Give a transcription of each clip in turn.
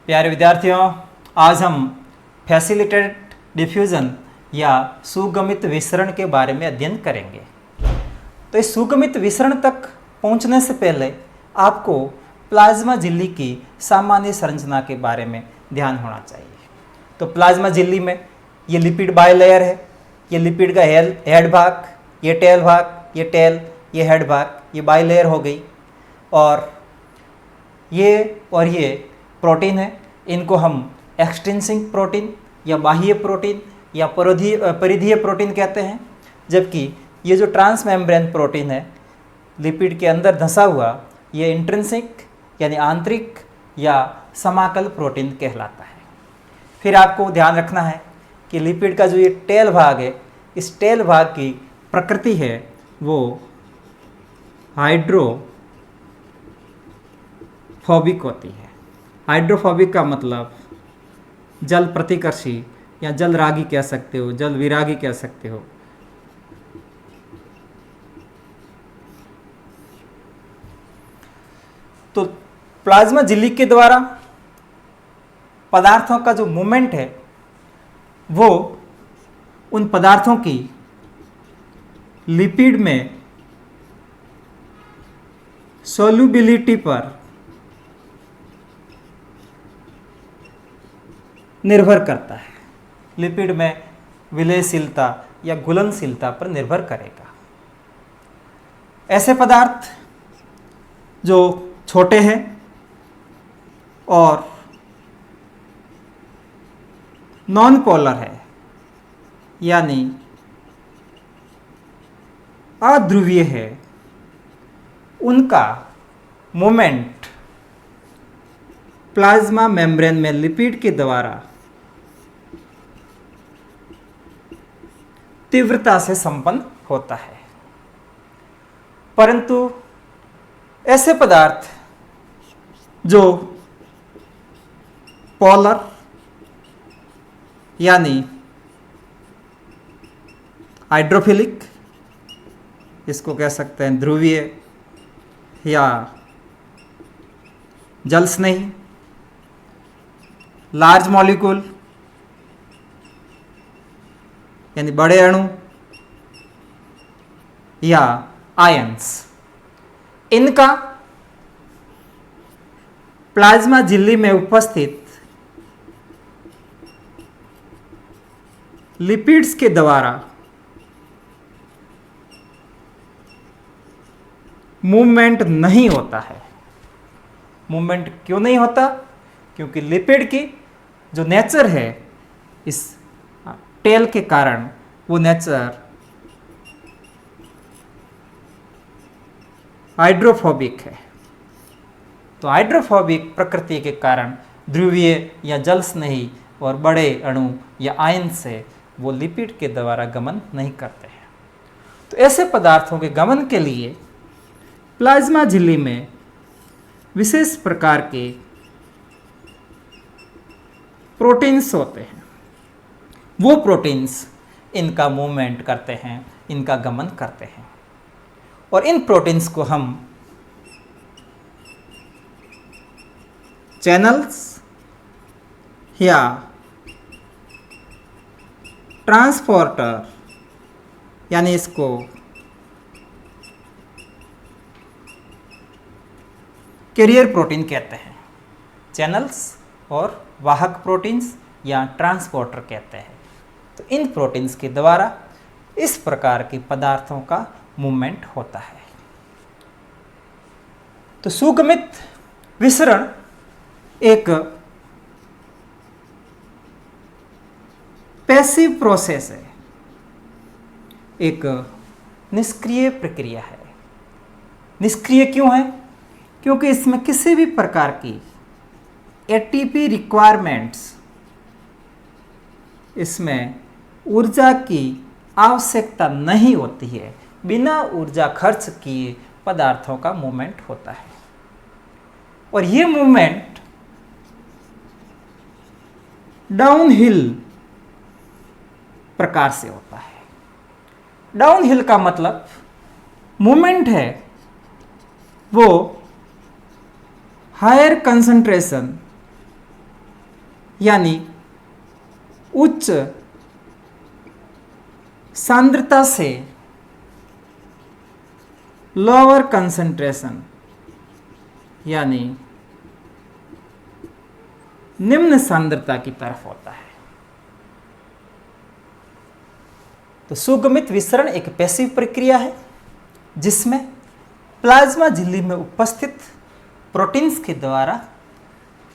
प्यारे विद्यार्थियों, आज हम फैसिलिटेटेड डिफ्यूजन या सुगमित विसरण के बारे में अध्ययन करेंगे। तो इस सुगमित विसरण तक पहुंचने से पहले आपको प्लाज्मा झिल्ली की सामान्य संरचना के बारे में ध्यान होना चाहिए। तो प्लाज्मा झिल्ली में ये लिपिड बाइलेयर है, ये लिपिड का हेड भाग, ये टेल भाग, ये टेल, ये हेड भाग, ये बाइलेयर हो गई। और ये प्रोटीन है, इनको हम एक्सट्रिंसिक प्रोटीन या बाह्य प्रोटीन या परिधीय प्रोटीन कहते हैं। जबकि ये जो ट्रांस मेम्ब्रेन प्रोटीन है लिपिड के अंदर धंसा हुआ, ये इंट्रिंसिक यानी आंतरिक या समाकल प्रोटीन कहलाता है। फिर आपको ध्यान रखना है कि लिपिड का जो ये टेल भाग है, इस टेल भाग की प्रकृति है वो हाइड्रोफोबिक होती है। हाइड्रोफोबिक का मतलब जल प्रतिकर्षी या जल रागी कह सकते हो, जल विरागी कह सकते हो। तो प्लाज्मा झिल्ली के द्वारा पदार्थों का जो मूवमेंट है वो उन पदार्थों की लिपिड में सोल्यूबिलिटी पर निर्भर करता है। लिपिड में विलयशीलता या घुलनशीलता पर निर्भर करेगा। ऐसे पदार्थ जो छोटे हैं और नॉन पोलर है यानी अध्रुवीय है, उनका मूवमेंट प्लाज्मा मेम्ब्रेन में लिपिड के द्वारा तीव्रता से संपन्न होता है। परंतु ऐसे पदार्थ जो पोलर यानी हाइड्रोफिलिक, इसको कह सकते हैं ध्रुवीय या जल स्नेही, लार्ज मॉलिक्यूल यानी बड़े अणु या आयंस, इनका प्लाज्मा झिल्ली में उपस्थित लिपिड्स के द्वारा मूवमेंट नहीं होता है। मूवमेंट क्यों नहीं होता? क्योंकि लिपिड की जो नेचर है इस टेल के कारण, वो नेचर हाइड्रोफोबिक है। तो हाइड्रोफोबिक प्रकृति के कारण ध्रुवीय या जल स्नेही और बड़े अणु या आयन से वो लिपिड के द्वारा गमन नहीं करते हैं। तो ऐसे पदार्थों के गमन के लिए प्लाज्मा झिल्ली में विशेष प्रकार के प्रोटीन्स होते हैं। वो प्रोटीन्स इनका मूवमेंट करते हैं, इनका गमन करते हैं। और इन प्रोटीन्स को हम चैनल्स या ट्रांसपोर्टर यानी इसको कैरियर प्रोटीन कहते हैं। चैनल्स और वाहक प्रोटीन्स या ट्रांसपोर्टर कहते हैं। तो इन प्रोटीन्स के द्वारा इस प्रकार के पदार्थों का मूवमेंट होता है। तो सुगमित विसरण एक पैसिव प्रोसेस है, एक निष्क्रिय प्रक्रिया है। निष्क्रिय क्यों है? क्योंकि इसमें किसी भी प्रकार की एटीपी रिक्वायरमेंट्स, इसमें ऊर्जा की आवश्यकता नहीं होती है। बिना ऊर्जा खर्च किए पदार्थों का मूवमेंट होता है। और ये मूवमेंट डाउनहिल प्रकार से होता है। डाउनहिल का मतलब मूवमेंट है वो हायर कंसंट्रेशन यानी उच्च सांद्रता से लोअर कंसंट्रेशन यानी निम्न सांद्रता की तरफ होता है। तो सुगमित विसरण एक पैसिव प्रक्रिया है जिसमें प्लाज्मा झिल्ली में उपस्थित प्रोटीन्स के द्वारा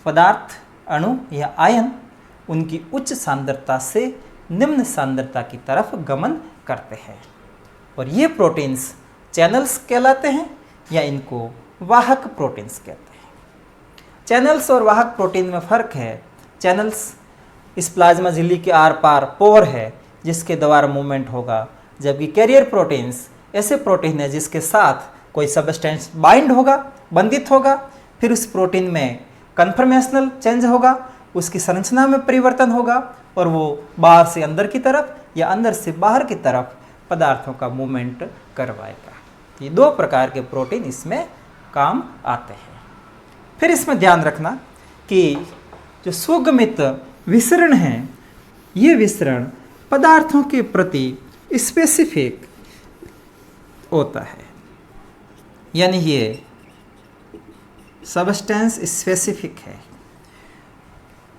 पदार्थ, अणु या आयन उनकी उच्च सांद्रता से निम्न सांद्रता की तरफ गमन करते हैं और ये प्रोटीन्स चैनल्स कहलाते हैं या इनको वाहक प्रोटीन्स कहते हैं। चैनल्स और वाहक प्रोटीन में फर्क है। चैनल्स इस प्लाज्मा झिल्ली के आर पार पोर है जिसके द्वारा मूवमेंट होगा, जबकि कैरियर प्रोटीन्स ऐसे प्रोटीन है जिसके साथ कोई सबस्टेंस बाइंड होगा, बंधित होगा, फिर उस प्रोटीन में कन्फर्मेशनल चेंज होगा, उसकी संरचना में परिवर्तन होगा और वो बाहर से अंदर की तरफ या अंदर से बाहर की तरफ पदार्थों का मूवमेंट करवाएगा। ये दो प्रकार के प्रोटीन इसमें काम आते हैं। फिर इसमें ध्यान रखना कि जो सुगमित विसरण है, ये विसरण पदार्थों के प्रति स्पेसिफिक होता है, यानी ये सबस्टेंस स्पेसिफिक है।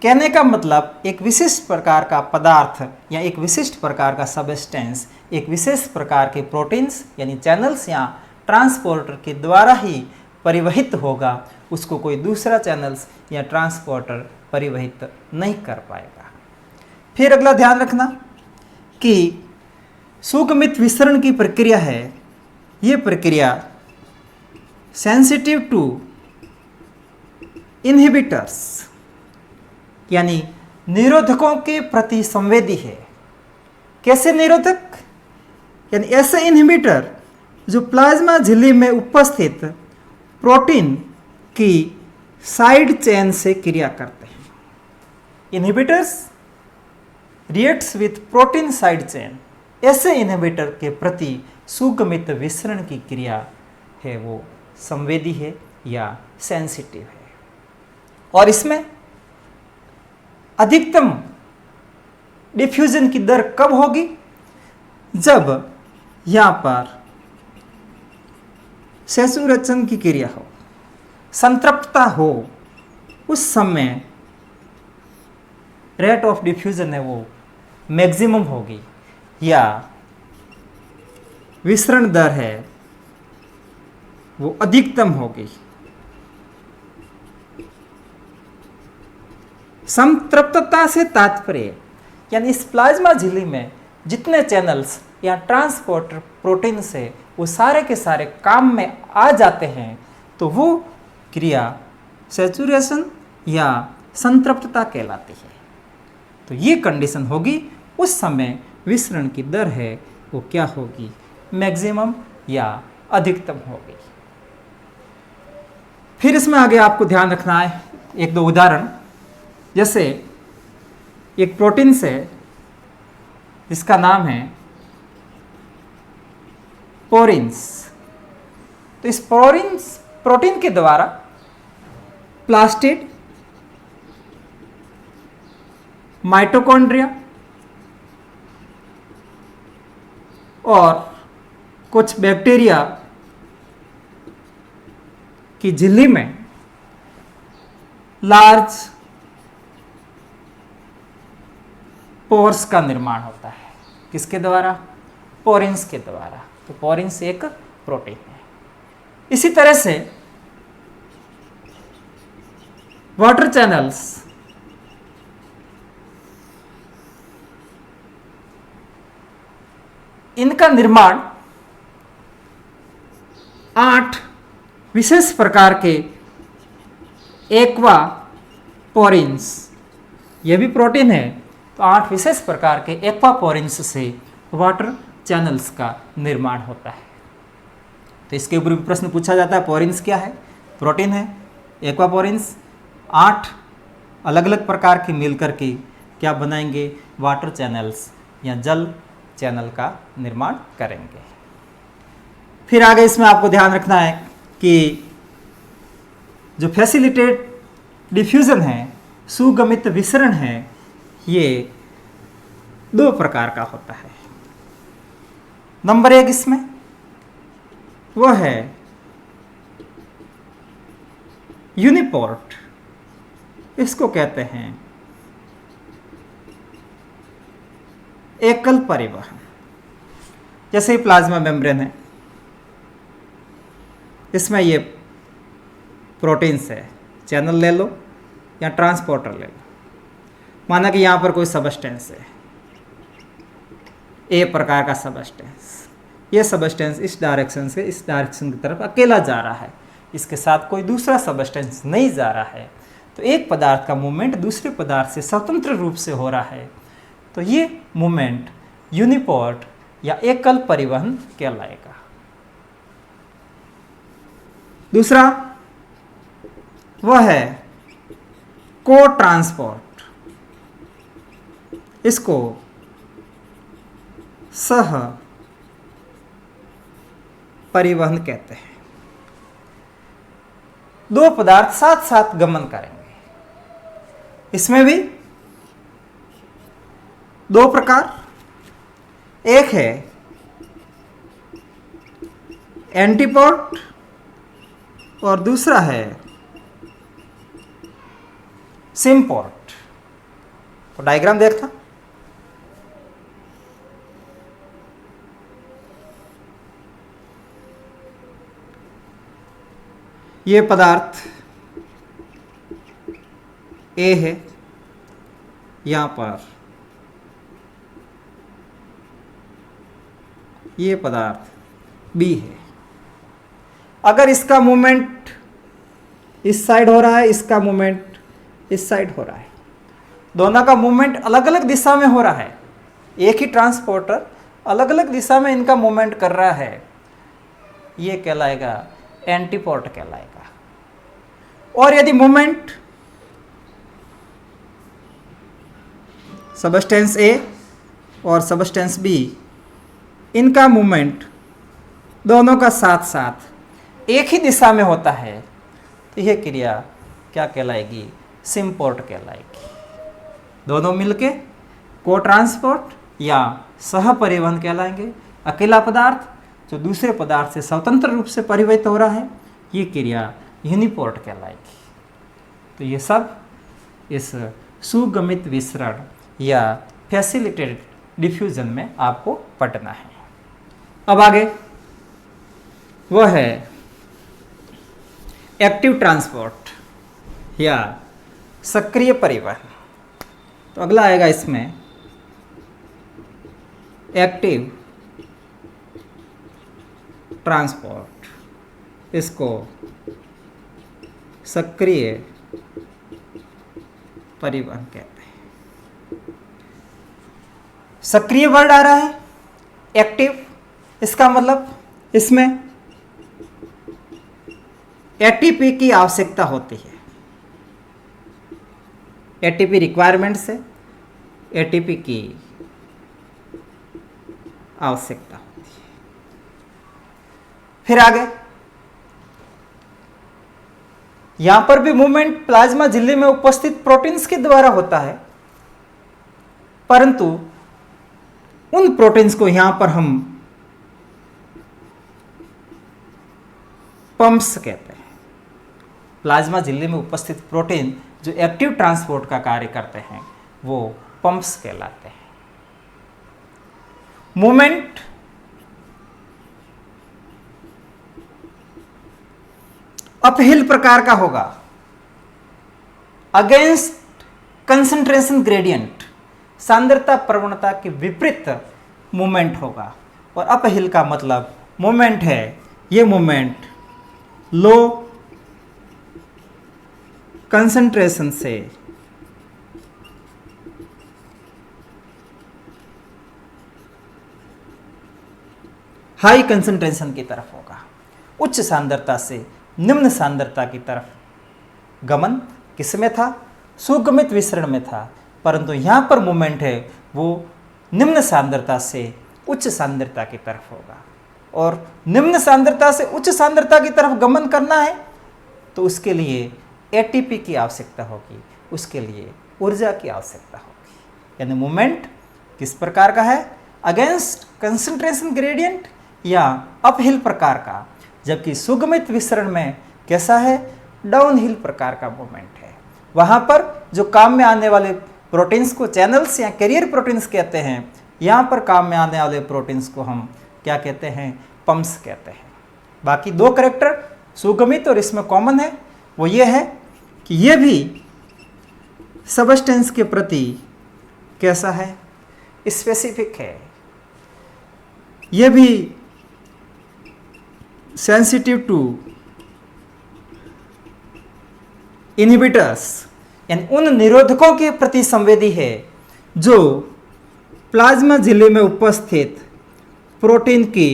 कहने का मतलब एक विशिष्ट प्रकार का पदार्थ या एक विशिष्ट प्रकार का सबस्टेंस एक विशेष प्रकार के प्रोटीन्स यानी चैनल्स या ट्रांसपोर्टर के द्वारा ही परिवहित होगा, उसको कोई दूसरा चैनल्स या ट्रांसपोर्टर परिवहित नहीं कर पाएगा। फिर अगला ध्यान रखना कि सुगमित विसरण की प्रक्रिया है, ये प्रक्रिया सेंसिटिव टू इनहिबिटर्स यानी निरोधकों के प्रति संवेदी है। कैसे निरोधक? यानी ऐसे इनहिबिटर जो प्लाज्मा झिल्ली में उपस्थित प्रोटीन की साइड चेन से क्रिया करते हैं। Inhibitors reacts with protein side chain. ऐसे इनहिबिटर के प्रति सुगमित विसरण की क्रिया है वो संवेदी है या सेंसिटिव है। और इसमें अधिकतम डिफ्यूजन की दर कब होगी? जब यहाँ पर सैचुरेशन की क्रिया हो, संतृप्तता हो, उस समय रेट ऑफ डिफ्यूजन है वो मैक्सिमम होगी या विसरण दर है वो अधिकतम होगी। संतृप्तता से तात्पर्य यानी इस प्लाज्मा झिल्ली में जितने चैनल्स या ट्रांसपोर्टर प्रोटीन से वो सारे के सारे काम में आ जाते हैं तो वो क्रिया सैचुरेशन या संतृप्तता कहलाती है। तो ये कंडीशन होगी, उस समय विसरण की दर है वो क्या होगी? मैक्सिमम या अधिकतम होगी। फिर इसमें आगे आपको ध्यान रखना है एक दो उदाहरण, जैसे एक प्रोटीन से जिसका नाम है पोरिन्स। तो इस प्रोटीन के द्वारा प्लास्टिड, माइटोकॉन्ड्रिया और कुछ बैक्टीरिया की झिल्ली में लार्ज पोर्स का निर्माण होता है। किसके द्वारा? पोरिन्स के द्वारा। तो पोरिन्स एक प्रोटीन है। इसी तरह से वाटर चैनल्स इनका निर्माण 8 विशेष प्रकार के एक्वा पोरिन्स, यह भी प्रोटीन है, तो 8 विशेष प्रकार के एक्वा पोरिन्स से वाटर चैनल्स का निर्माण होता है। तो इसके ऊपर भी प्रश्न पूछा जाता है, पोरिन्स क्या है? प्रोटीन है। एक्वा पोरिन्स 8 अलग अलग प्रकार की मिलकर के क्या बनाएंगे? वाटर चैनल्स या जल चैनल का निर्माण करेंगे। फिर आगे इसमें आपको ध्यान रखना है कि जो फैसिलिटेट डिफ्यूजन है सुगमित विसरण है ये दो प्रकार का होता है। नंबर एक इसमें वो है यूनिपोर्ट, इसको कहते हैं एकल परिवहन। जैसे प्लाज्मा मेम्ब्रेन है, इसमें ये प्रोटीन्स है, चैनल ले लो या ट्रांसपोर्टर ले लो। माना कि यहाँ पर कोई सबस्टेंस है, ए प्रकार का सबस्टेंस, ये सबस्टेंस इस डायरेक्शन से इस डायरेक्शन की तरफ अकेला जा रहा है, इसके साथ कोई दूसरा सबस्टेंस नहीं जा रहा है, तो एक पदार्थ का मूवमेंट दूसरे पदार्थ से स्वतंत्र रूप से हो रहा है, तो ये मूवमेंट यूनिपोर्ट या एकल परिवहन कहलाएगा। दूसरा वह है को ट्रांसपोर्ट, इसको सह परिवहन कहते हैं। दो पदार्थ साथ साथ गमन करेंगे। इसमें भी दो प्रकार, एक है एंटीपोर्ट और दूसरा है सिम्पोर्ट। तो डायग्राम देखना। ये पदार्थ ए है, यहां पर ये पदार्थ बी है। अगर इसका मूवमेंट इस साइड हो रहा है, इसका मूवमेंट इस साइड हो रहा है, दोनों का मूवमेंट अलग अलग दिशा में हो रहा है, एक ही ट्रांसपोर्टर अलग अलग दिशा में इनका मूवमेंट कर रहा है, ये कहलाएगा एंटीपोर्ट कहलाएगा। और यदि मूवमेंट सबस्टेंस ए और सबस्टेंस बी, इनका मूवमेंट दोनों का साथ साथ एक ही दिशा में होता है, तो यह क्रिया क्या कहलाएगी? सिम्पोर्ट कहलाएगी। दोनों मिलके को ट्रांसपोर्ट या सह परिवहन कहलाएंगे। अकेला पदार्थ जो दूसरे पदार्थ से स्वतंत्र रूप से परिवहित हो रहा है, ये क्रिया यूनिपोर्ट कहलाएगी। तो ये सब इस सुगमित विसरण या फैसिलिटेटेड डिफ्यूजन में आपको पढ़ना है। अब आगे वह है एक्टिव ट्रांसपोर्ट या सक्रिय परिवहन। तो अगला आएगा इसमें एक्टिव ट्रांसपोर्ट, इसको सक्रिय परिवहन कहते हैं। सक्रिय वर्ड आ रहा है, एक्टिव, इसका मतलब इसमें एटीपी की आवश्यकता होती है। एटीपी रिक्वायरमेंट से एटीपी की आवश्यकता होती है। फिर आगे यहां पर भी मूवमेंट प्लाज्मा झिल्ली में उपस्थित प्रोटीन्स के द्वारा होता है, परंतु उन प्रोटीन्स को यहां पर हम पंप्स कहते हैं। प्लाज्मा झिल्ली में उपस्थित प्रोटीन जो एक्टिव ट्रांसपोर्ट का कार्य करते हैं, वो पंप्स कहलाते हैं। मूवमेंट अपहिल प्रकार का होगा, अगेंस्ट कंसंट्रेशन ग्रेडियंट, सांद्रता प्रवणता के विपरीत मूवमेंट होगा। और अपहिल का मतलब मूवमेंट है, ये मूवमेंट लो कंसंट्रेशन से हाई कंसंट्रेशन की तरफ होगा, उच्च सांद्रता से निम्न सांद्रता की तरफ गमन किसमें था? सुगमित विसरण में था। परंतु यहां पर मूवमेंट है वो निम्न सांद्रता से उच्च सांद्रता की तरफ होगा। और निम्न सांद्रता से उच्च सांद्रता की तरफ गमन करना है तो उसके लिए एटीपी की आवश्यकता होगी। उसके लिए ऊर्जा की आवश्यकता होगी। यानी मूवमेंट किस प्रकार का है, अगेंस्ट कंसंट्रेशन ग्रेडियंट या अपहिल प्रकार का, जबकि सुगमित विसरण में कैसा है, डाउनहिल प्रकार का मूवमेंट है। वहाँ पर जो काम में आने वाले प्रोटीन्स को चैनल्स या कैरियर प्रोटीन्स कहते हैं, यहाँ पर काम में आने वाले प्रोटीन्स को हम क्या कहते हैं, पंप्स कहते हैं। बाकी दो कैरेक्टर सुगमित और इसमें कॉमन है, वो ये है कि ये भी सबस्टेंस के प्रति कैसा है, स्पेसिफिक है, ये भी सेंसिटिव टू इनहिबिटर्स, यानी उन निरोधकों के प्रति संवेदी है जो प्लाज्मा झिल्ली में उपस्थित प्रोटीन की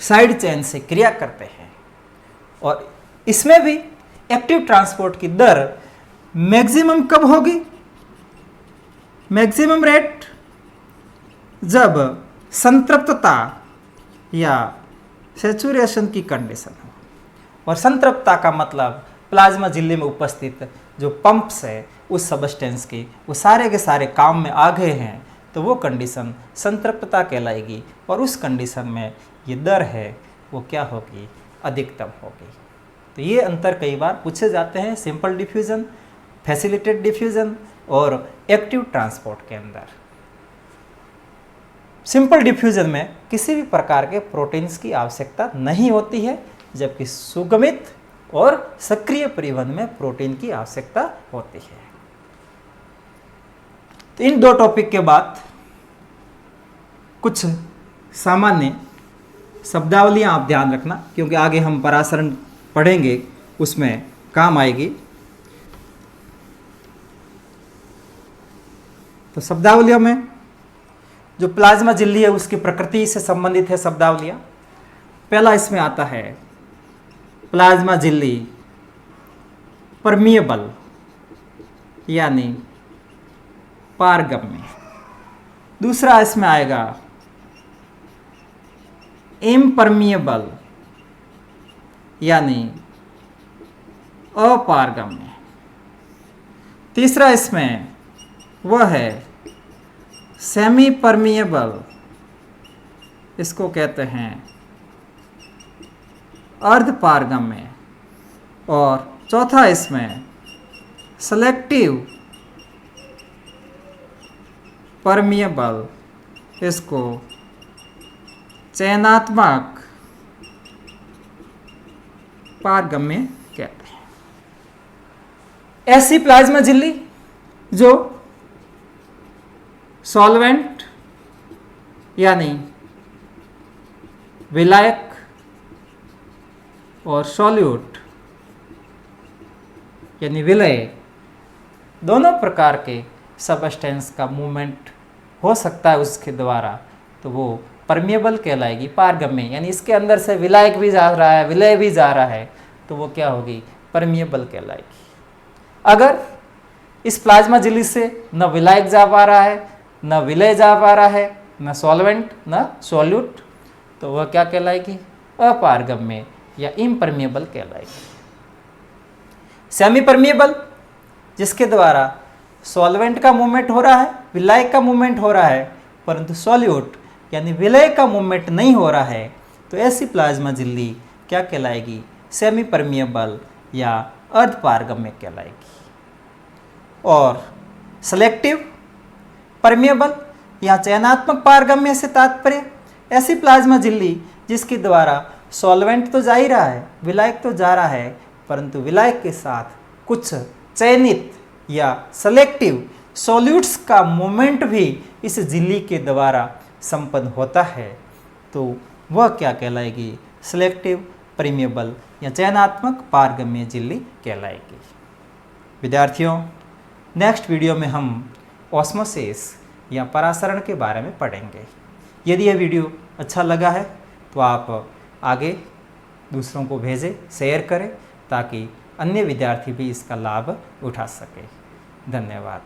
साइड चेन से क्रिया करते हैं। और इसमें भी एक्टिव ट्रांसपोर्ट की दर मैक्सिमम कब होगी, मैक्सिमम रेट जब संतृप्तता या सैचुरेशन की कंडीशन हो। और संतृप्तता का मतलब प्लाज्मा झिल्ली में उपस्थित जो पंप्स है उस सबस्टेंस की वो सारे के सारे काम में आ गए हैं, तो वो कंडीशन संतृप्तता कहलाएगी। और उस कंडीशन में ये दर है वो क्या होगी, अधिकतम होगी। तो ये अंतर कई बार पूछे जाते हैं सिंपल डिफ्यूजन, फैसिलिटेड डिफ्यूजन और एक्टिव ट्रांसपोर्ट के अंदर। सिंपल डिफ्यूजन में किसी भी प्रकार के प्रोटीन्स की आवश्यकता नहीं होती है, जबकि सुगमित और सक्रिय परिवहन में प्रोटीन की आवश्यकता होती है। तो इन दो टॉपिक के बाद कुछ सामान्य शब्दावलियां आप ध्यान रखना, क्योंकि आगे हम परासरण पढ़ेंगे उसमें काम आएगी। तो शब्दावलियों में जो प्लाज्मा झिल्ली है उसकी प्रकृति से संबंधित है शब्दावलियां। पहला इसमें आता है प्लाज्मा झिल्ली परमिएबल यानी पारगम्य। दूसरा इसमें आएगा इम्परमिएबल यानी अपारगम्य। तीसरा इसमें वह है सेमी परमिएबल, इसको कहते हैं अर्धपारगम्य। और चौथा इसमें सेलेक्टिव परमिएबल, इसको चयनात्मक पारगम्य कहते हैं। ऐसी प्लाज्मा झिल्ली जो सॉल्वेंट यानी विलायक और सॉल्यूट यानी विलय दोनों प्रकार के सबस्टेंस का मूवमेंट हो सकता है उसके द्वारा, तो वो परमिएबल कहलाएगी, पारगम्य। यानी इसके अंदर से विलायक भी जा रहा है, विलय भी जा रहा है, तो वो क्या होगी, परमिएबल कहलाएगी। अगर इस प्लाज्मा झिल्ली से न विलायक जा पा रहा है, न विलय जा पा रहा है, न सॉल्वेंट न सॉल्यूट, तो वह क्या कहलाएगी, अपारगम्य या इम्परमिएबल कहलाएगी। सेमी परमिएबल, जिसके द्वारा सॉल्वेंट का मूवमेंट हो रहा है, विलायक का मूवमेंट हो रहा है, परंतु सॉल्यूट यानी विलय का मूवमेंट नहीं हो रहा है, तो ऐसी प्लाज्मा झिल्ली क्या कहलाएगी, सेमी परमिएबल या अर्धपारगम्य कहलाएगी। और सेलेक्टिव परमिएबल या चयनात्मक पारगम्य से तात्पर्य ऐसी प्लाज्मा झिल्ली जिसके द्वारा सॉल्वेंट तो जा ही रहा है, विलायक तो जा रहा है, परंतु विलायक के साथ कुछ चयनित या सेलेक्टिव सॉल्यूट्स का मूवमेंट भी इस झिल्ली के द्वारा संपन्न होता है, तो वह क्या कहलाएगी, सेलेक्टिव परमिएबल या चयनात्मक पारगम्य झिल्ली कहलाएगी। विद्यार्थियों, नेक्स्ट वीडियो में हम ऑस्मोसिस या परासरण के बारे में पढ़ेंगे। यदि यह वीडियो अच्छा लगा है तो आप आगे दूसरों को भेजें, शेयर करें, ताकि अन्य विद्यार्थी भी इसका लाभ उठा सके। धन्यवाद।